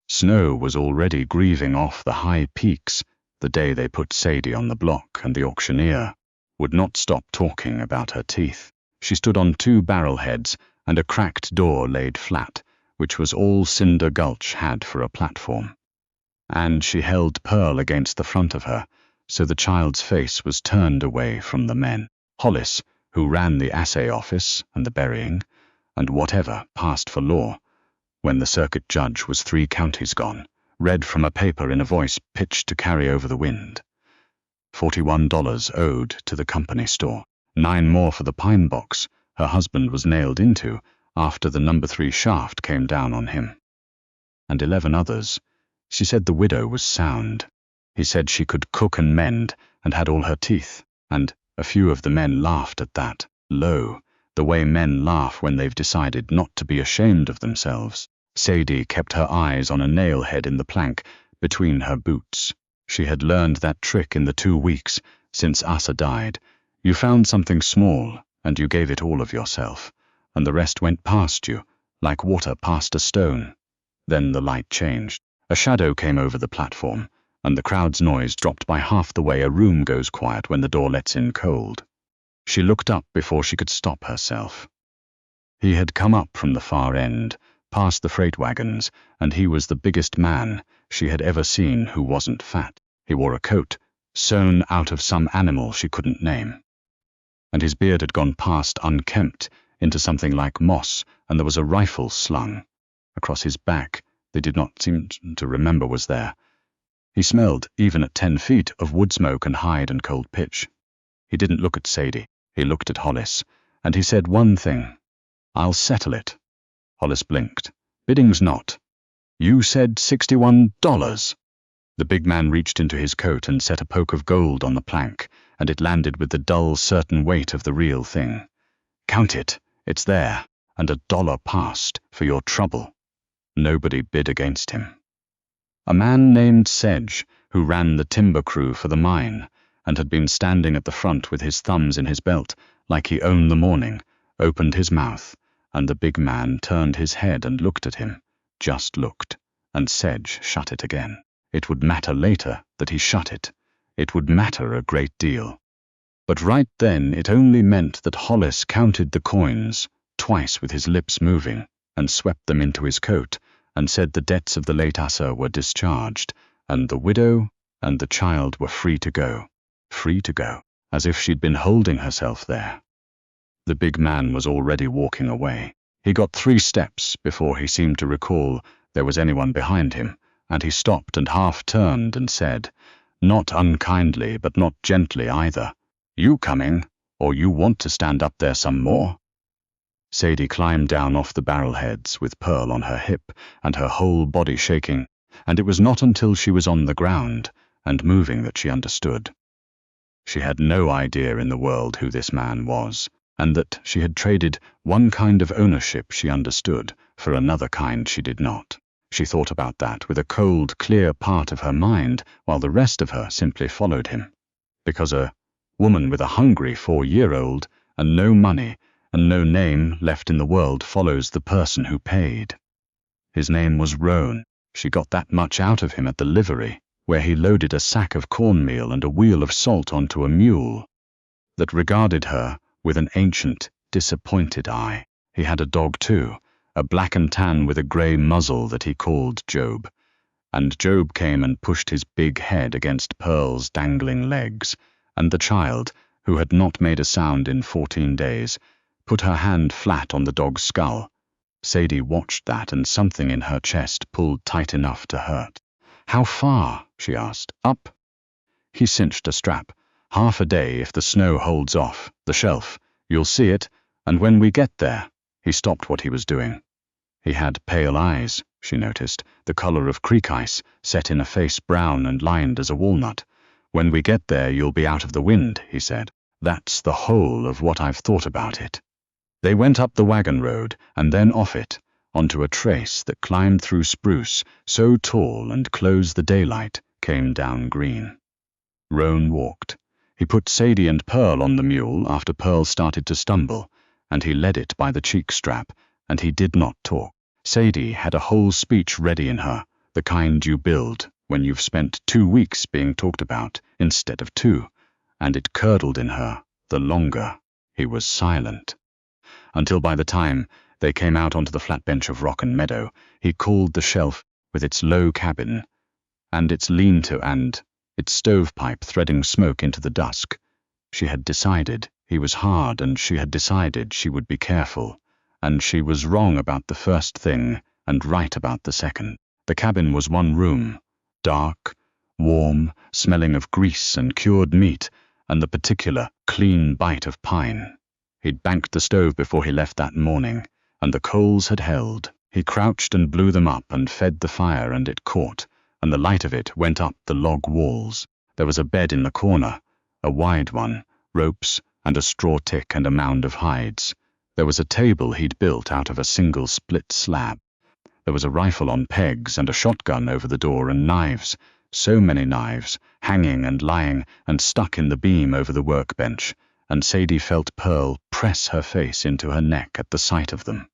Snow was already grieving off the high peaks the day they put Sadie on the block, and the auctioneer would not stop talking about her teeth. She stood on two barrel heads and a cracked door laid flat, which was all Cinder Gulch had for a platform. And she held Pearl against the front of her, so the child's face was turned away from the men. Hollis, who ran the assay office and the burying, and whatever passed for law, when the circuit judge was 3 counties gone, read from a paper in a voice pitched to carry over the wind. $41 owed to the company store, 9 more for the pine box her husband was nailed into after the number 3 shaft came down on him. And 11 others. She said the widow was sound. He said she could cook and mend and had all her teeth, and a few of the men laughed at that, low, the way men laugh when they've decided not to be ashamed of themselves. Sadie kept her eyes on a nail head in the plank between her boots. She had learned that trick in the 2 weeks since Asa died. You found something small, and you gave it all of yourself, and the rest went past you, like water past a stone. Then the light changed. A shadow came over the platform, and the crowd's noise dropped by half the way a room goes quiet when the door lets in cold. She looked up before she could stop herself. He had come up from the far end, past the freight wagons, and he was the biggest man she had ever seen who wasn't fat. He wore a coat, sewn out of some animal she couldn't name. And his beard had gone past unkempt into something like moss, and there was a rifle slung across his back they did not seem to remember was there. He smelled, even at 10 feet, of wood smoke and hide and cold pitch. He didn't look at Sadie. He looked at Hollis, and he said one thing. "I'll settle it." Hollis blinked. "Bidding's not." "You said $61. The big man reached into his coat and set a poke of gold on the plank, and it landed with the dull, certain weight of the real thing. "Count it. It's there, and $1 passed for your trouble." Nobody bid against him. A man named Sedge, who ran the timber crew for the mine, and had been standing at the front with his thumbs in his belt, like he owned the morning, opened his mouth, and the big man turned his head and looked at him, just looked, and Sedge shut it again. It would matter later that he shut it. It would matter a great deal. But right then it only meant that Hollis counted the coins, twice with his lips moving, and swept them into his coat, and said the debts of the late Asa were discharged, and the widow and the child were free to go, as if she'd been holding herself there. The big man was already walking away. He got 3 steps before he seemed to recall there was anyone behind him, and he stopped and half-turned and said, not unkindly but not gently either, "You coming, or you want to stand up there some more?" Sadie climbed down off the barrel-heads with Pearl on her hip and her whole body shaking, and it was not until she was on the ground and moving that she understood. She had no idea in the world who this man was, and that she had traded one kind of ownership she understood for another kind she did not. She thought about that with a cold, clear part of her mind, while the rest of her simply followed him. Because a woman with a hungry 4-year-old and no money and no name left in the world follows the person who paid. His name was Roan. She got that much out of him at the livery, where he loaded a sack of cornmeal and a wheel of salt onto a mule that regarded her with an ancient, disappointed eye. He had a dog too, a black and tan with a grey muzzle that he called Job, and Job came and pushed his big head against Pearl's dangling legs, and the child, who had not made a sound in 14 days, put her hand flat on the dog's skull. Sadie watched that, and something in her chest pulled tight enough to hurt. "How far?" she asked. "Up." He cinched a strap. "Half a day if the snow holds off. The shelf. You'll see it, and when we get there—" He stopped what he was doing. He had pale eyes, she noticed, the color of creek ice, set in a face brown and lined as a walnut. "When we get there you'll be out of the wind," he said. "That's the whole of what I've thought about it." They went up the wagon road, and then off it, onto a trace that climbed through spruce, so tall and closed the daylight, came down green. Roan walked. He put Sadie and Pearl on the mule after Pearl started to stumble, and he led it by the cheek strap, and he did not talk. Sadie had a whole speech ready in her, the kind you build when you've spent 2 weeks being talked about instead of 2, and it curdled in her the longer he was silent. Until by the time they came out onto the flat bench of rock and meadow, he called the shelf with its low cabin, and its lean-to and its stovepipe threading smoke into the dusk. She had decided he was hard, and she had decided she would be careful, and she was wrong about the first thing and right about the second. The cabin was one room, dark, warm, smelling of grease and cured meat and the particular clean bite of pine. He'd banked the stove before he left that morning, and the coals had held. He crouched and blew them up and fed the fire, and it caught, and the light of it went up the log walls. There was a bed in the corner, a wide one, ropes and a straw tick and a mound of hides. There was a table he'd built out of a single split slab. There was a rifle on pegs and a shotgun over the door, and knives, so many knives, hanging and lying and stuck in the beam over the workbench, and Sadie felt Pearl press her face into her neck at the sight of them.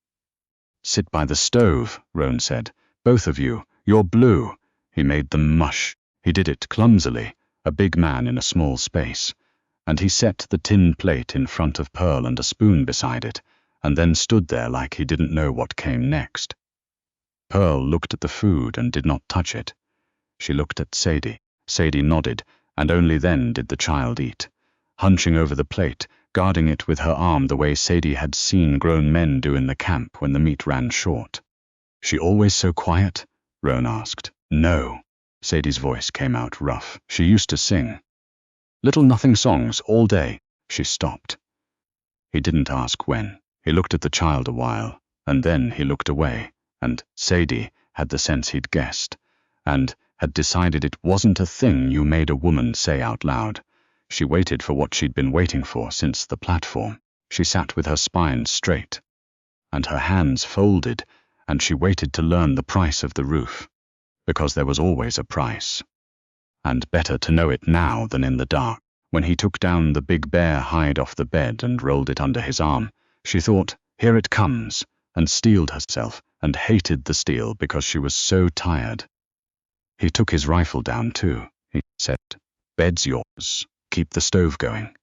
"Sit by the stove," Roan said. "Both of you, you're blue." He made them mush. He did it clumsily, a big man in a small space, and he set the tin plate in front of Pearl and a spoon beside it, and then stood there like he didn't know what came next. Pearl looked at the food and did not touch it. She looked at Sadie. Sadie nodded, and only then did the child eat, hunching over the plate, guarding it with her arm the way Sadie had seen grown men do in the camp when the meat ran short. "She always so quiet?" Roan asked. "No." Sadie's voice came out rough. "She used to sing little nothing songs all day." She stopped. He didn't ask when. He looked at the child a while, and then he looked away, and Sadie had the sense he'd guessed, and had decided it wasn't a thing you made a woman say out loud. She waited for what she'd been waiting for since the platform. She sat with her spine straight, and her hands folded, and she waited to learn the price of the roof, because there was always a price. And better to know it now than in the dark. When he took down the big bear hide off the bed and rolled it under his arm, she thought, "Here it comes," and steeled herself, and hated the steel because she was so tired. He took his rifle down too. He said, "Bed's yours. Keep the stove going.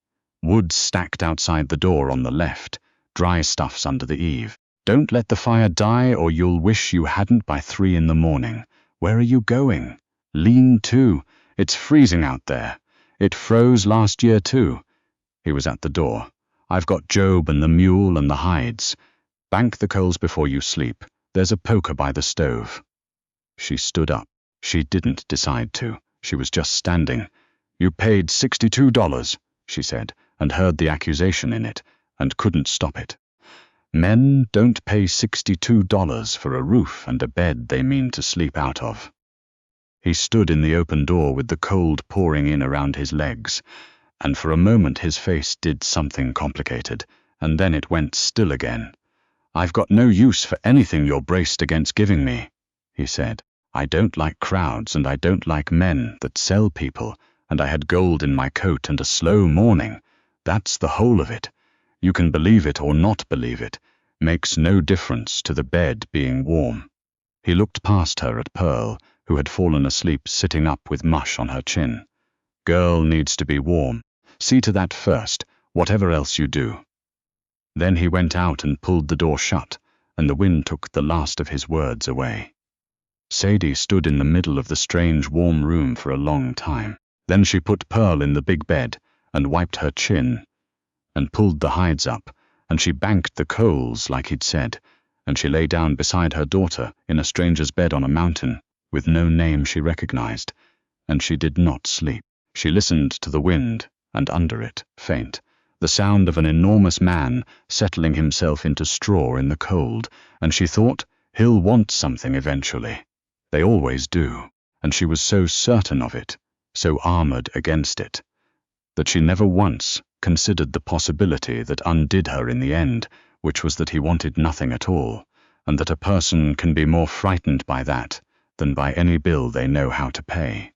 Wood stacked outside the door on the left. Dry stuff's under the eave. Don't let the fire die or you'll wish you hadn't by 3 in the morning. Where are you going? Lean to. It's freezing out there. It froze last year too." He was at the door. "I've got Job and the mule and the hides. Bank the coals before you sleep. There's a poker by the stove." She stood up. She didn't decide to. She was just standing. "You paid $62, she said, and heard the accusation in it, and couldn't stop it. Men don't pay $62 for a roof and a bed they mean to sleep out of. He stood in the open door with the cold pouring in around his legs, and for a moment his face did something complicated, and then it went still again. "I've got no use for anything you're braced against giving me," he said. "I don't like crowds, and I don't like men that sell people, and I had gold in my coat and a slow morning. That's the whole of it. You can believe it or not believe it. Makes no difference to the bed being warm." He looked past her at Pearl, who had fallen asleep sitting up with mush on her chin. "Girl needs to be warm. See to that first, whatever else you do." Then he went out and pulled the door shut, and the wind took the last of his words away. Sadie stood in the middle of the strange warm room for a long time. Then she put Pearl in the big bed, and wiped her chin, and pulled the hides up, and she banked the coals like he'd said, and she lay down beside her daughter in a stranger's bed on a mountain, with no name she recognized, and she did not sleep. She listened to the wind, and under it, faint, the sound of an enormous man settling himself into straw in the cold, and she thought, he'll want something eventually. They always do, and she was so certain of it, so armored against it, that she never once considered the possibility that undid her in the end, which was that he wanted nothing at all, and that a person can be more frightened by that than by any bill they know how to pay.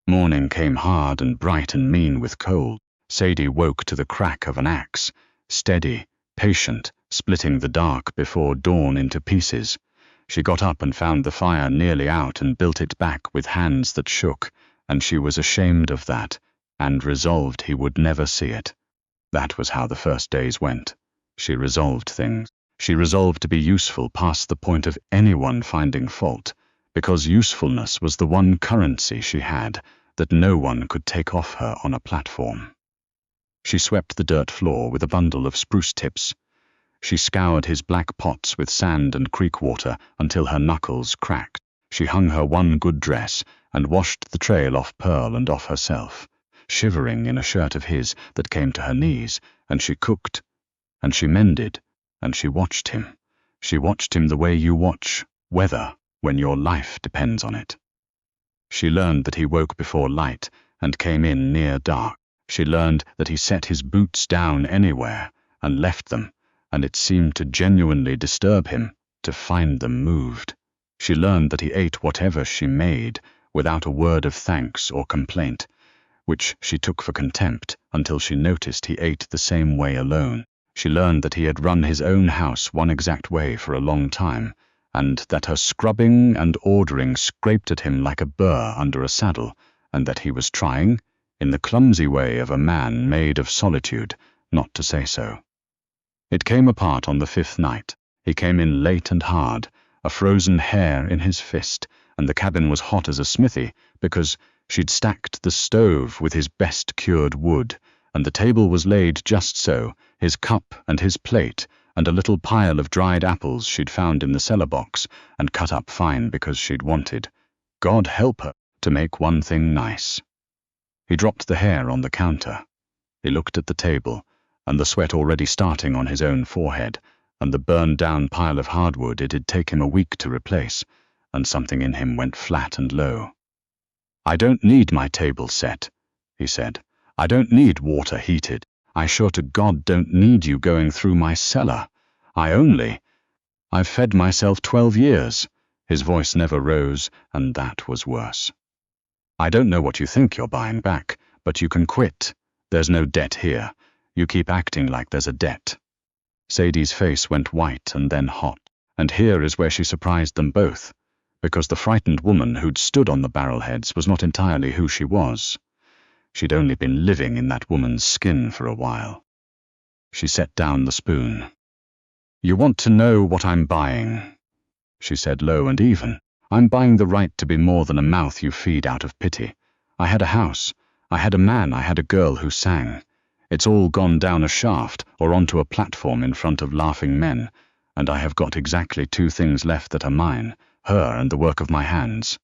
Morning came hard and bright and mean with cold. Sadie woke to the crack of an axe, steady, patient, splitting the dark before dawn into pieces. She got up and found the fire nearly out and built it back with hands that shook, and she was ashamed of that, and resolved he would never see it. That was how the first days went. She resolved things. She resolved to be useful past the point of anyone finding fault, because usefulness was the one currency she had that no one could take off her on a platform. She swept the dirt floor with a bundle of spruce tips. She scoured his black pots with sand and creek water until her knuckles cracked. She hung her one good dress and washed the trail off Pearl and off herself, shivering in a shirt of his that came to her knees, and she cooked, and she mended, and she watched him. She watched him the way you watch weather when your life depends on it. She learned that he woke before light and came in near dark. She learned that he set his boots down anywhere and left them, and it seemed to genuinely disturb him to find them moved. She learned that he ate whatever she made without a word of thanks or complaint, which she took for contempt until she noticed he ate the same way alone. She learned that he had run his own house one exact way for a long time, and that her scrubbing and ordering scraped at him like a burr under a saddle, and that he was trying, in the clumsy way of a man made of solitude, not to say so. It came apart on the 5th night. He came in late and hard, a frozen hair in his fist, and the cabin was hot as a smithy because she'd stacked the stove with his best cured wood, and the table was laid just so, his cup and his plate, and a little pile of dried apples she'd found in the cellar box and cut up fine because she'd wanted, God help her, to make one thing nice. He dropped the hair on the counter. He looked at the table, and the sweat already starting on his own forehead, and the burned-down pile of hardwood it'd take him a week to replace, and something in him went flat and low. "I don't need my table set," he said. "I don't need water heated. I sure to God don't need you going through my cellar. I've fed myself 12 years. His voice never rose, and that was worse. "I don't know what you think you're buying back, but you can quit. There's no debt here. You keep acting like there's a debt." Sadie's face went white and then hot, and here is where she surprised them both, because the frightened woman who'd stood on the barrel-heads was not entirely who she was. She'd only been living in that woman's skin for a while. She set down the spoon. "You want to know what I'm buying," she said low and even. "I'm buying the right to be more than a mouth you feed out of pity. I had a house. I had a man. I had a girl who sang. It's all gone down a shaft or onto a platform in front of laughing men, and I have got exactly 2 things left that are mine, her and the work of my hands.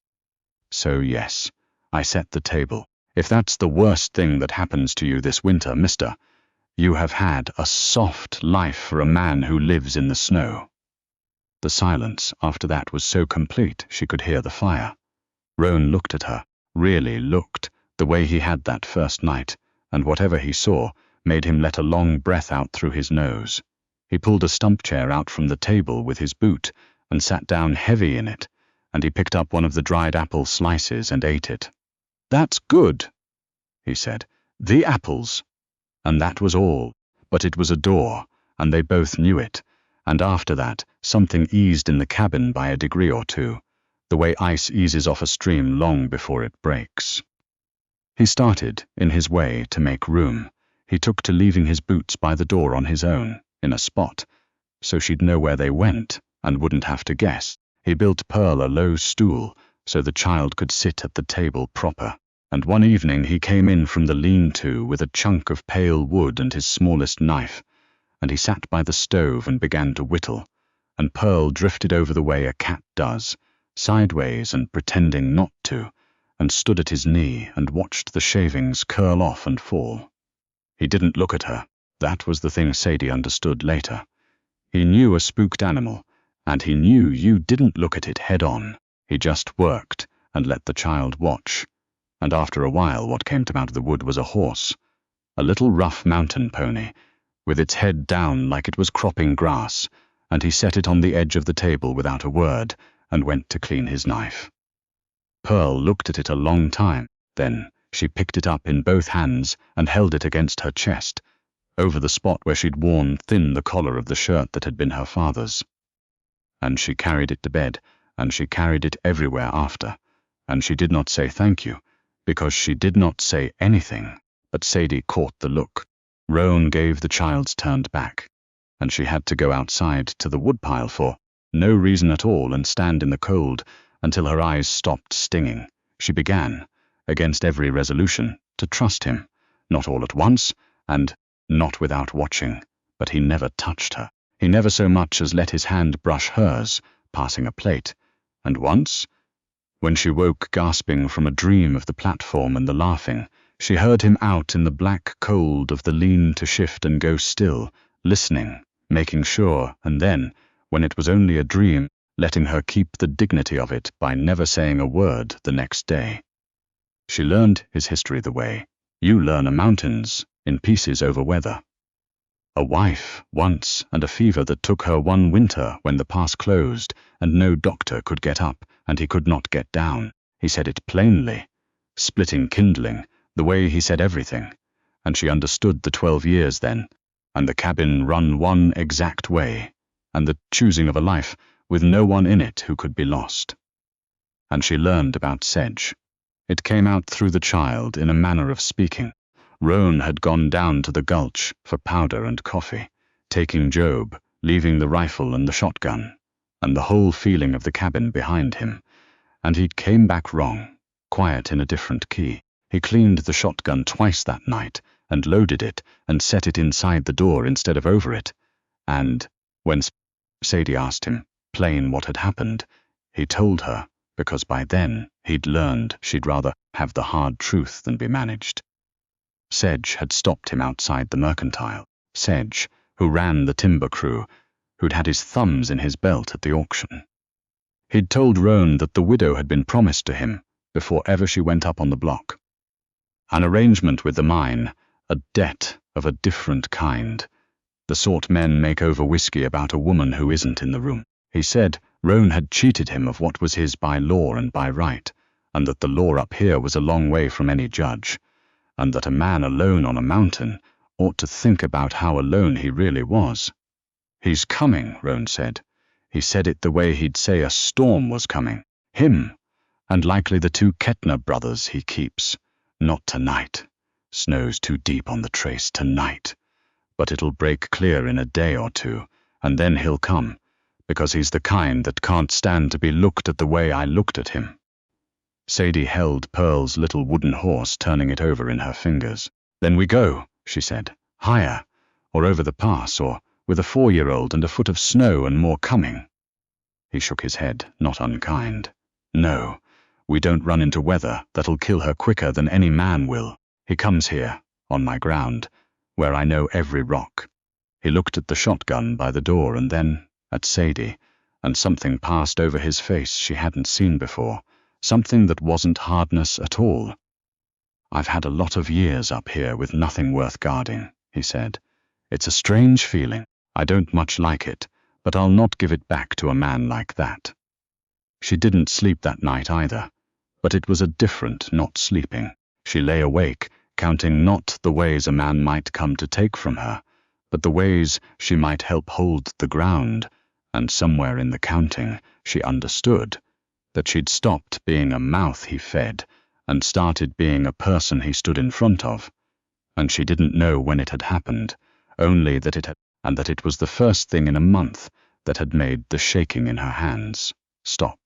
So yes, I set the table. If that's the worst thing that happens to you this winter, mister, you have had a soft life for a man who lives in the snow." The silence after that was so complete she could hear the fire. Roan looked at her, really looked, the way he had that first night, and whatever he saw made him let a long breath out through his nose. He pulled a stump chair out from the table with his boot and sat down heavy in it, and he picked up one of the dried apple slices and ate it. "That's good," he said. "The apples." And that was all, but it was a door, and they both knew it, and after that something eased in the cabin by a degree or 2, the way ice eases off a stream long before it breaks. He started, in his way, to make room. He took to leaving his boots by the door on his own, in a spot, so she'd know where they went, and wouldn't have to guess. He built Pearl a low stool, so the child could sit at the table proper, and one evening he came in from the lean-to with a chunk of pale wood and his smallest knife, and he sat by the stove and began to whittle, and Pearl drifted over the way a cat does, sideways and pretending not to, and stood at his knee and watched the shavings curl off and fall. He didn't look at her. That was the thing Sadie understood later. He knew a spooked animal, and he knew you didn't look at it head-on. He just worked and let the child watch, and after a while what came out of the wood was a horse, a little rough mountain pony, with its head down like it was cropping grass, and he set it on the edge of the table without a word and went to clean his knife. Pearl looked at it a long time, then she picked it up in both hands and held it against her chest, over the spot where she'd worn thin the collar of the shirt that had been her father's. and she carried it to bed, and she carried it everywhere after, and she did not say thank you, because she did not say anything, but Sadie caught the look. Roan gave the child's turned back, and she had to go outside to the woodpile for no reason at all and stand in the cold until her eyes stopped stinging. She began, against every resolution, to trust him, not all at once, and not without watching, but he never touched her. He never so much as let his hand brush hers, passing a plate, and once, when she woke gasping from a dream of the platform and the laughing, she heard him out in the black cold of the lean to shift and go still, listening, making sure, and then, when it was only a dream, letting her keep the dignity of it by never saying a word the next day. She learned his history the way you learn a mountain's, in pieces over weather. A wife, once, and a fever that took her one winter when the pass closed, and no doctor could get up, and he could not get down. He said it plainly, splitting kindling, the way he said everything, and she understood the 12 years then, and the cabin run one exact way, and the choosing of a life with no one in it who could be lost. And she learned about Sedge. It came out through the child in a manner of speaking. Roan had gone down to the gulch for powder and coffee, taking Job, leaving the rifle and the shotgun, and the whole feeling of the cabin behind him, and he came back wrong, quiet in a different key. He cleaned the shotgun twice that night, and loaded it, and set it inside the door instead of over it, and, when Sadie asked him, plain what had happened, he told her, because by then he'd learned she'd rather have the hard truth than be managed. Sedge had stopped him outside the mercantile. Sedge, who ran the timber crew, who'd had his thumbs in his belt at the auction. He'd told Roan that the widow had been promised to him before ever she went up on the block. An arrangement with the mine, a debt of a different kind, the sort men make over whiskey about a woman who isn't in the room. He said Roan had cheated him of what was his by law and by right, and that the law up here was a long way from any judge, and that a man alone on a mountain ought to think about how alone he really was. He's coming, Roan said. He said it the way he'd say a storm was coming. Him, and likely the 2 Kettner brothers he keeps. Not tonight. Snow's too deep on the trace tonight. But it'll break clear in a day or 2, and then he'll come, because he's the kind that can't stand to be looked at the way I looked at him. Sadie held Pearl's little wooden horse, turning it over in her fingers. Then we go, she said, higher, or over the pass, or with a 4-year-old and a foot of snow and more coming. He shook his head, not unkind. No, we don't run into weather that'll kill her quicker than any man will. He comes here, on my ground, where I know every rock. He looked at the shotgun by the door and then at Sadie, and something passed over his face she hadn't seen before, something that wasn't hardness at all. I've had a lot of years up here with nothing worth guarding, he said. It's a strange feeling. I don't much like it, but I'll not give it back to a man like that. She didn't sleep that night either, but it was a different not sleeping. She lay awake, counting not the ways a man might come to take from her, but the ways she might help hold the ground, and somewhere in the counting she understood that she'd stopped being a mouth he fed and started being a person he stood in front of, and she didn't know when it had happened, only that it had, and that it was the first thing in a month that had made the shaking in her hands stop.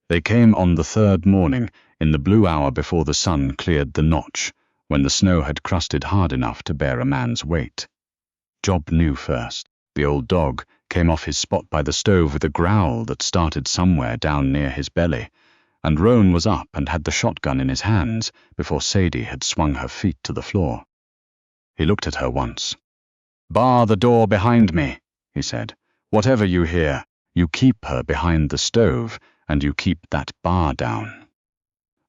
They came on the 3rd morning, in the blue hour before the sun cleared the notch, when the snow had crusted hard enough to bear a man's weight. Job knew first. The old dog came off his spot by the stove with a growl that started somewhere down near his belly, and Roan was up and had the shotgun in his hands before Sadie had swung her feet to the floor. He looked at her once. "Bar the door behind me," he said. "Whatever you hear, you keep her behind the stove, and you keep that bar down."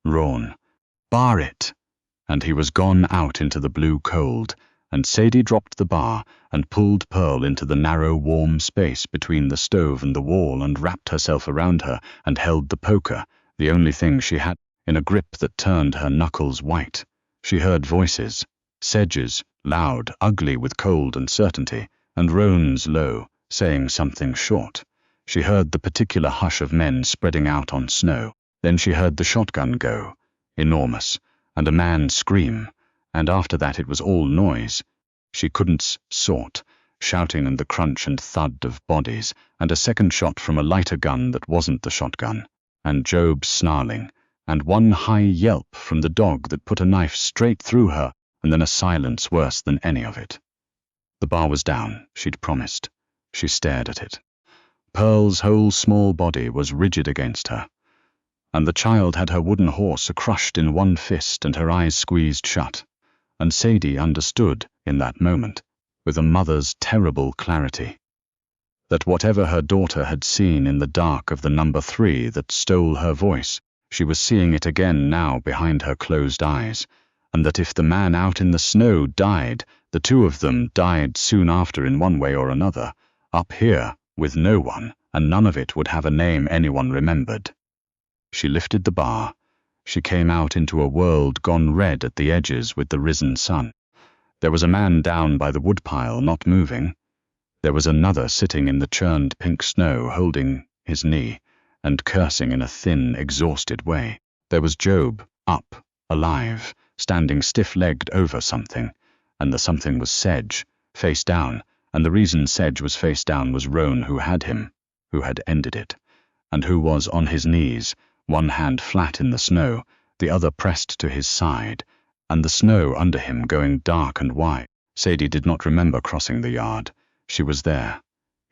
Roan, "Bar it!" And he was gone out into the blue cold, and Sadie dropped the bar and pulled Pearl into the narrow, warm space between the stove and the wall and wrapped herself around her and held the poker, the only thing she had, in a grip that turned her knuckles white. She heard voices, Sedge's, loud, ugly with cold and certainty, and Roan's low, saying something short. She heard the particular hush of men spreading out on snow. Then she heard the shotgun go, enormous, and a man scream, and after that it was all noise. She couldn't sort, shouting and the crunch and thud of bodies, and a second shot from a lighter gun that wasn't the shotgun, and Job snarling, and one high yelp from the dog that put a knife straight through her, and then a silence worse than any of it. The bar was down, she'd promised. She stared at it. Pearl's whole small body was rigid against her, and the child had her wooden horse crushed in one fist and her eyes squeezed shut, and Sadie understood, in that moment, with a mother's terrible clarity, that whatever her daughter had seen in the dark of the number 3 that stole her voice, she was seeing it again now behind her closed eyes, and that if the man out in the snow died, the 2 of them died soon after in one way or another, up here, with no one, and none of it would have a name anyone remembered. She lifted the bar. She came out into a world gone red at the edges with the risen sun. There was a man down by the woodpile, not moving. There was another sitting in the churned pink snow, holding his knee, and cursing in a thin, exhausted way. There was Job, up, alive, standing stiff-legged over something, and the something was Sedge, face down, and the reason Sedge was face down was Roan who had him, who had ended it, and who was on his knees, one hand flat in the snow, the other pressed to his side, and the snow under him going dark and wide. Sadie did not remember crossing the yard. She was there.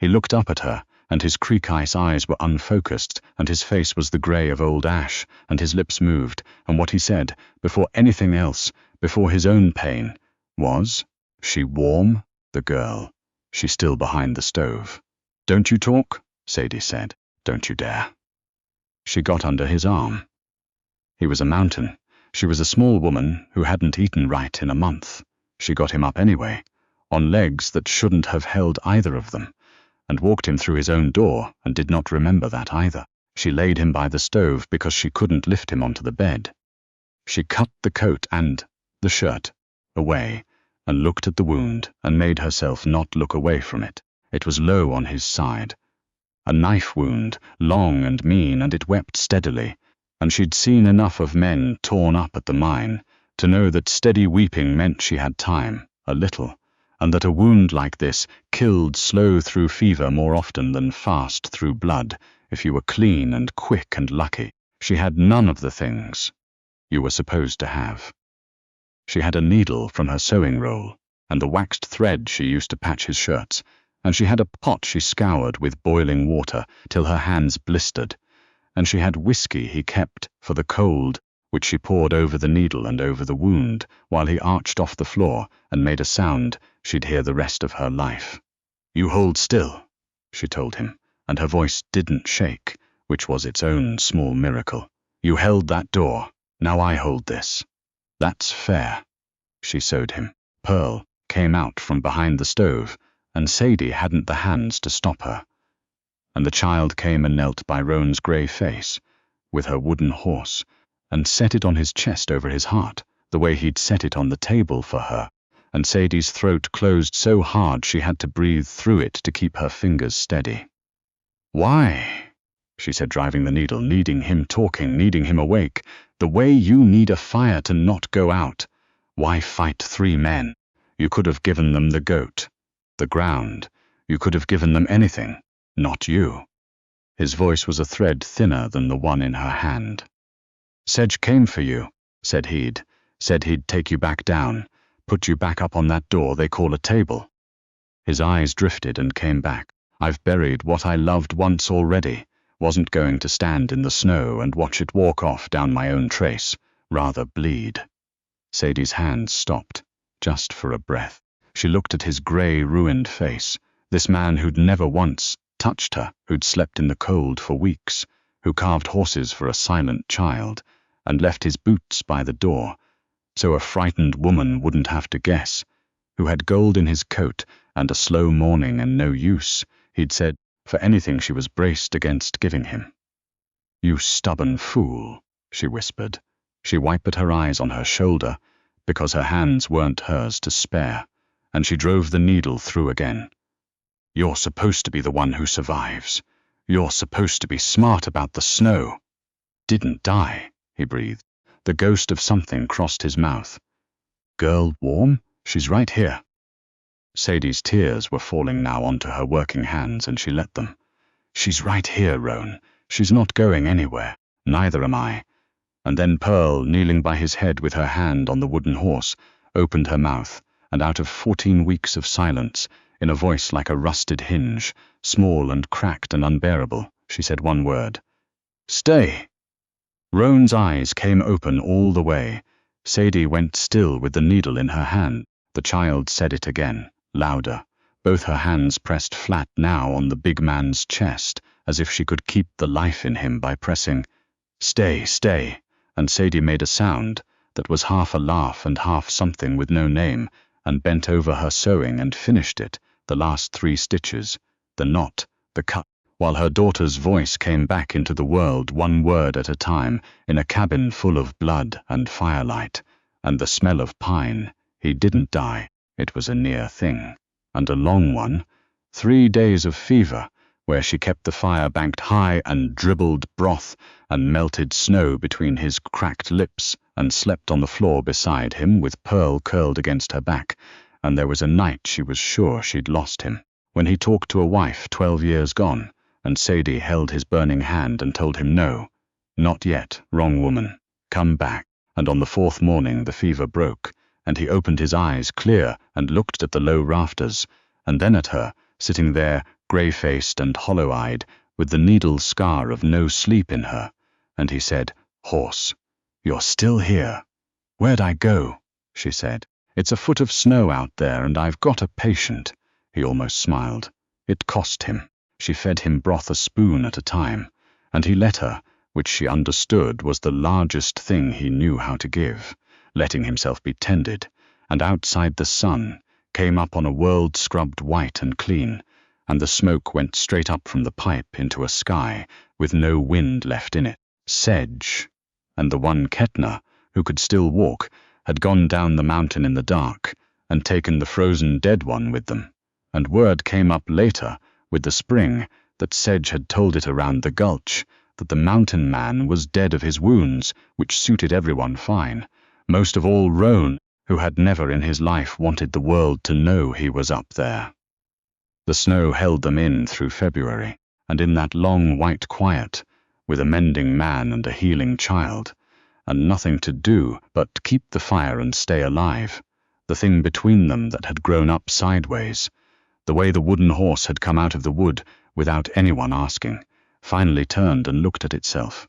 He looked up at her, and his creek-ice eyes were unfocused, and his face was the grey of old ash, and his lips moved, and what he said, before anything else, before his own pain, was, "She warm?" The girl. She still behind the stove. "Don't you talk?" Sadie said. "Don't you dare." She got under his arm. He was a mountain. She was a small woman who hadn't eaten right in a month. She got him up anyway, on legs that shouldn't have held either of them, and walked him through his own door, and did not remember that either. She laid him by the stove because she couldn't lift him onto the bed. She cut the coat and the shirt away, and looked at the wound, and made herself not look away from it. It was low on his side. A knife wound, long and mean, and it wept steadily, and she'd seen enough of men torn up at the mine to know that steady weeping meant she had time, a little, and that a wound like this killed slow through fever more often than fast through blood, if you were clean and quick and lucky. She had none of the things you were supposed to have. She had a needle from her sewing roll, and the waxed thread she used to patch his shirts, and she had a pot she scoured with boiling water till her hands blistered, and she had whiskey he kept for the cold, which she poured over the needle and over the wound, while he arched off the floor and made a sound she'd hear the rest of her life. "You hold still," she told him, and her voice didn't shake, which was its own small miracle. "You held that door, now I hold this. That's fair." She sewed him. Pearl came out from behind the stove, and Sadie hadn't the hands to stop her. And the child came and knelt by Roan's grey face, with her wooden horse, and set it on his chest over his heart, the way he'd set it on the table for her, and Sadie's throat closed so hard she had to breathe through it to keep her fingers steady. "Why?" she said, driving the needle, needing him talking, needing him awake, "the way you need a fire to not go out. Why fight 3 men? You could have given them the goat, the ground. You could have given them anything, not you." His voice was a thread thinner than the one in her hand. "Sedge came for you," said he'd take you back down, put you back up on that door they call a table. His eyes drifted and came back. "I've buried what I loved once already. Wasn't going to stand in the snow and watch it walk off down my own trace, rather bleed." Sadie's hands stopped, just for a breath. She looked at his grey, ruined face, this man who'd never once touched her, who'd slept in the cold for weeks, who carved horses for a silent child, and left his boots by the door, so a frightened woman wouldn't have to guess, who had gold in his coat and a slow morning and no use, he'd said, for anything she was braced against giving him. "You stubborn fool," she whispered. She wiped her eyes on her shoulder, because her hands weren't hers to spare, and she drove the needle through again. "You're supposed to be the one who survives. You're supposed to be smart about the snow. Didn't die, he breathed. The ghost of something crossed his mouth. Girl warm? She's right here. Sadie's tears were falling now onto her working hands, and she let them. She's right here, Roan. She's not going anywhere. Neither am I. And then Pearl, kneeling by his head with her hand on the wooden horse, opened her mouth, and out of 14 weeks of silence, in a voice like a rusted hinge, small and cracked and unbearable, she said one word. Stay! Roan's eyes came open all the way. Sadie went still with the needle in her hand. The child said it again, louder, both her hands pressed flat now on the big man's chest, as if she could keep the life in him by pressing, Stay, stay, and Sadie made a sound that was half a laugh and half something with no name, and bent over her sewing and finished it, the last 3 stitches, the knot, the cut, while her daughter's voice came back into the world one word at a time, in a cabin full of blood and firelight, and the smell of pine. He didn't die. It was a near thing, and a long one. 3 days of fever, where she kept the fire banked high and dribbled broth and melted snow between his cracked lips, and slept on the floor beside him with Pearl curled against her back, and there was a night she was sure she'd lost him, when he talked to a wife 12 years gone, and Sadie held his burning hand and told him no, not yet, wrong woman, come back, and on the 4th morning the fever broke, and he opened his eyes clear and looked at the low rafters, and then at her, sitting there, grey-faced and hollow-eyed, with the needle scar of no sleep in her, and he said, Horse, you're still here. Where'd I go? She said. It's a foot of snow out there, and I've got a patient. He almost smiled. It cost him. She fed him broth a spoon at a time, and he let her, which she understood was the largest thing he knew how to give, letting himself be tended, and outside the sun came up on a world scrubbed white and clean, and the smoke went straight up from the pipe into a sky with no wind left in it. Sedge, and the one Ketna, who could still walk, had gone down the mountain in the dark and taken the frozen dead one with them, and word came up later with the spring that Sedge had told it around the gulch that the mountain man was dead of his wounds, which suited everyone fine, most of all Roan, who had never in his life wanted the world to know he was up there. The snow held them in through February, and in that long white quiet, with a mending man and a healing child, and nothing to do but keep the fire and stay alive, the thing between them that had grown up sideways, the way the wooden horse had come out of the wood without anyone asking, finally turned and looked at itself.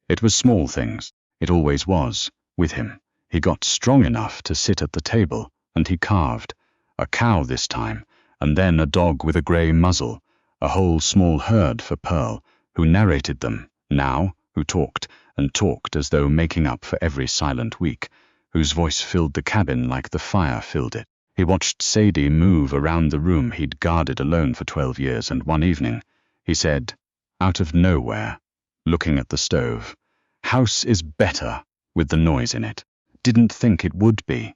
It was small things, it always was, with him. He got strong enough to sit at the table, and he carved, a cow this time, and then a dog with a grey muzzle, a whole small herd for Pearl, who narrated them, now, who talked, and talked as though making up for every silent week, whose voice filled the cabin like the fire filled it. He watched Sadie move around the room he'd guarded alone for 12 years, and one evening, he said, out of nowhere, looking at the stove, House is better with the noise in it. Didn't think it would be.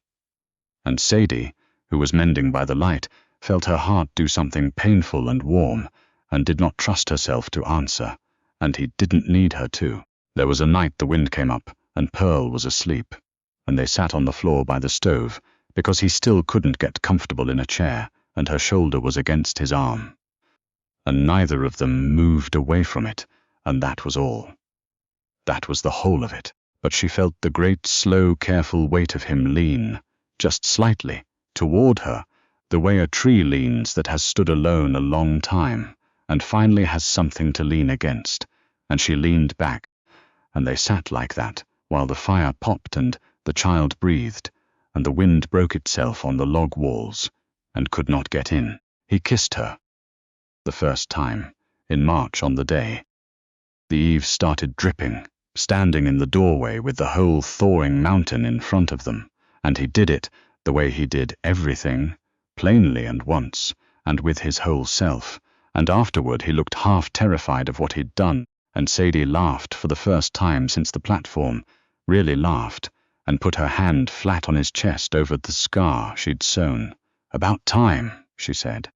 And Sadie, who was mending by the light, felt her heart do something painful and warm, and did not trust herself to answer, and he didn't need her to. There was a night the wind came up, and Pearl was asleep, and they sat on the floor by the stove, because he still couldn't get comfortable in a chair, and her shoulder was against his arm. And neither of them moved away from it, and that was all. That was the whole of it. But she felt the great, slow, careful weight of him lean, just slightly, toward her, the way a tree leans that has stood alone a long time, and finally has something to lean against, and she leaned back, and they sat like that, while the fire popped and the child breathed, and the wind broke itself on the log walls, and could not get in. He kissed her. The first time, in March on the day. The eaves started dripping, standing in the doorway with the whole thawing mountain in front of them, and he did it the way he did everything, plainly and once, and with his whole self, and afterward he looked half terrified of what he'd done, and Sadie laughed for the first time since the platform, really laughed, and put her hand flat on his chest over the scar she'd sewn. About time, she said.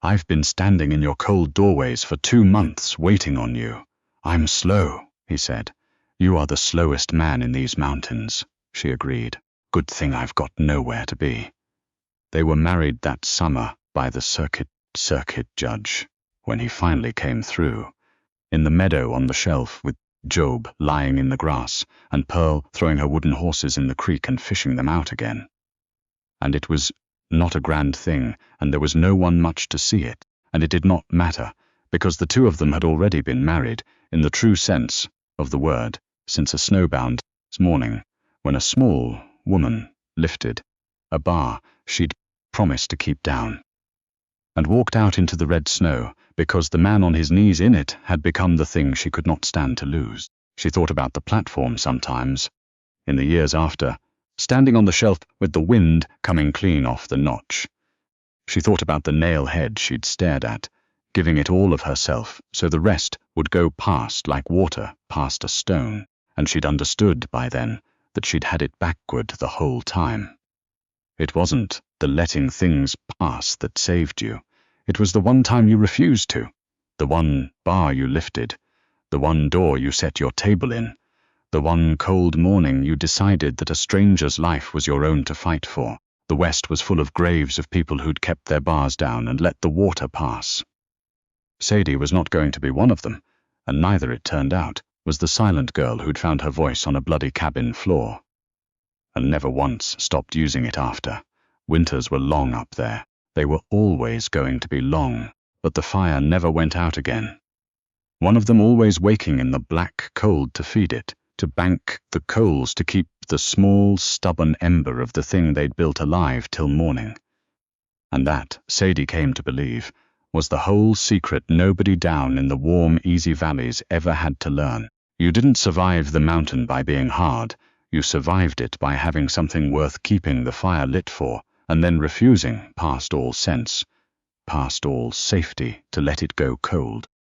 I've been standing in your cold doorways for 2 months waiting on you. I'm slow, he said. You are the slowest man in these mountains, she agreed. Good thing I've got nowhere to be. They were married that summer by the circuit judge, when he finally came through, in the meadow on the shelf with Job lying in the grass and Pearl throwing her wooden horses in the creek and fishing them out again. And it was not a grand thing, and there was no one much to see it, and it did not matter, because the two of them had already been married, in the true sense of the word, since a snowbound morning, when a small woman lifted a bar she'd promised to keep down, and walked out into the red snow, because the man on his knees in it had become the thing she could not stand to lose. She thought about the platform sometimes, in the years after, standing on the shelf with the wind coming clean off the notch. She thought about the nail head she'd stared at, giving it all of herself so the rest would go past like water past a stone, and she'd understood by then that she'd had it backward the whole time. It wasn't the letting things pass that saved you. It was the one time you refused to, the one bar you lifted, the one door you set your table in, the one cold morning you decided that a stranger's life was your own to fight for. The West was full of graves of people who'd kept their bars down and let the water pass. Sadie was not going to be one of them, and neither, it turned out, was the silent girl who'd found her voice on a bloody cabin floor, and never once stopped using it after. Winters were long up there. They were always going to be long, but the fire never went out again. One of them always waking in the black cold to feed it, to bank the coals to keep the small, stubborn ember of the thing they'd built alive till morning. And that, Sadie came to believe, was the whole secret nobody down in the warm, easy valleys ever had to learn. You didn't survive the mountain by being hard. You survived it by having something worth keeping the fire lit for, and then refusing, past all sense, past all safety, to let it go cold.